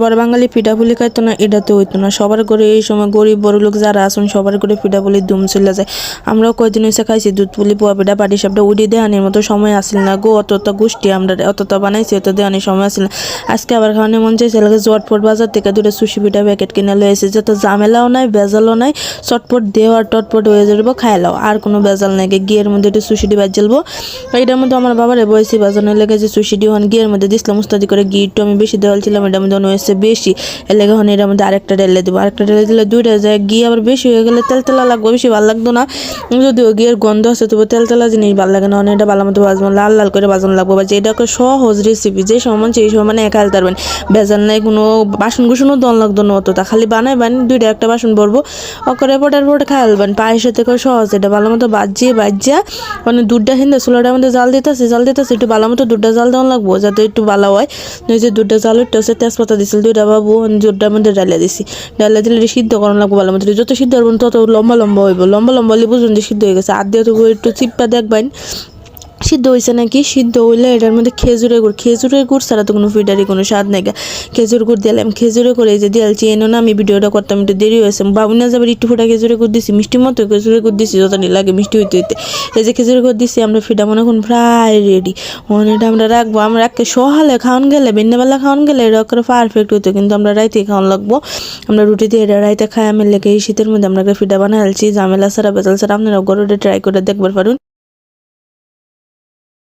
বড় বাঙালি পিঠাপুলি খাইতো না, এটাতে হইতো না। সবার ঘরে এই সময় গরিব বড় লোক যারা আছেন সবার ঘরে পিঠাপুলির ধুম চলে যায়। আমরাও কয়দিন হয়েছে খাইছি দুধ পুলি, পোয়া পিঠা, পাটি সাপটা, উড়ি দেওয়ানির মতো সময় আসিল না গো। অতটা গোষ্ঠী আমরা অতটা বানাইছি, অত দেওয়ানির সময় আসিল না। আজকে আবার খাওয়ানোর মন চাইছে, চটপট বাজার থেকে দুটো সুশি পিঠা প্যাকেট কিনে লয়ে এসে, যত ঝামেলাও নাই বেজালও নাই, চটপট দেওয়ার টটপট হয়ে যাবো, খাই লাও, আর কোনো বেজাল নাই। গিয়ের মধ্যে একটু সুশিটি বাজ জ্বালবো। এইটার মধ্যে আমার বাবারে বয়সী বাজানোর লেগে যে সুশিটি হন গিয়ের মধ্যে দিছিলাম উস্তাদি করে, ঘি একটু আমি বেশি দেওয়ালছিলাম, এটার মধ্যে হয়েছে বেশি, এর লেগে হন এটার মধ্যে আরেকটা ঢেলে দেবো। আরেকটা ঢেলে দিলে দুইটা যায়, ঘি আবার বেশি হয়ে গেলে তেলতেলা লাগবে, বেশি ভালো লাগতো না। যদিও ঘিয়ের গন্ধ আছে তবু তেলতেলা জিনিস ভালো লাগে না। এটা ভালো মতো ভাজবো, লাল লাল করে বাজানো লাগবো। বা যেটাকে সহজ রেসিপি, যে সময় সেই সময় মানে একা হালতে পারবেন, বেজার নাই, কোনো বাসন কুসনও দন লাগতো না অতটা, খালি বানাইবেন, দুইটা একটা বাসন ভরবো, অকরে পটার পটে খাইলবেন। পায়ের সাথে করে সহজ, এটা ভালো মতো বাজিয়া মানে দুধটা হিন্দে চুলাটার মধ্যে জাল দিতেছি একটু ভালো মতো দুধটা জাল দেওয়া লাগবো, যাতে একটু ভালো হয়। যে দুধটা জাল উঠতে হচ্ছে, তেজপাতা দিছিল দুইটা বাবু, দুধটার মধ্যে ডালিয়া দিছি, ডালিয়া দিলে সিদ্ধ করানো লাগবো ভালো মতো। যত সিদ্ধ করবেন তত লম্বা লম্বা হইব, লম্বা লম্বা হলে বুঝুন যে সিদ্ধ হয়ে গেছে। আর দিয়ে তো একটু চিপটা দেখবেন সিদ্ধ হয়েছে নাকি। সিদ্ধ হইলে এটার মধ্যে খেজুরের গুড় ছাড়া তো কোনো ফিডারই কোনো স্বাদ নাই। খেজুর গুড় দিলাম, খেজুরে করে এই যে দিয়ালছি এনো না, আমি ভিডিওটা করতাম একটু দেরি হয়েছে। বাবুনা যাবার একটু ফোটা খেজুরে গুড় দিছি, মিষ্টি মতো খেজুরে গুড় দিছি, যতনি লাগে মিষ্টি হইতে হইতে। এই যে খেজুরে গুড় দিছি, আমরা ফিডা মনে এখন প্রায় রেডি। এটা আমরা রাখবো, আমরা একে সহালে খাওয়ান গেলে, বেন্নাবেলা খাওয়ান গেলে এটা করে পারফেক্ট হইতো, কিন্তু আমরা রাইতে খাওয়ান লাগবো। আমরা রুটি দিয়ে এটা রাইতে খাই। আমি লেগে এই শীতের মধ্যে আমরা একটা ফিডা বানাই আলছি, ঝামেলা ছাড়া বেজাল ছাড়া। আপনারা ঘরে ট্রাই করে দেখবার পারুন।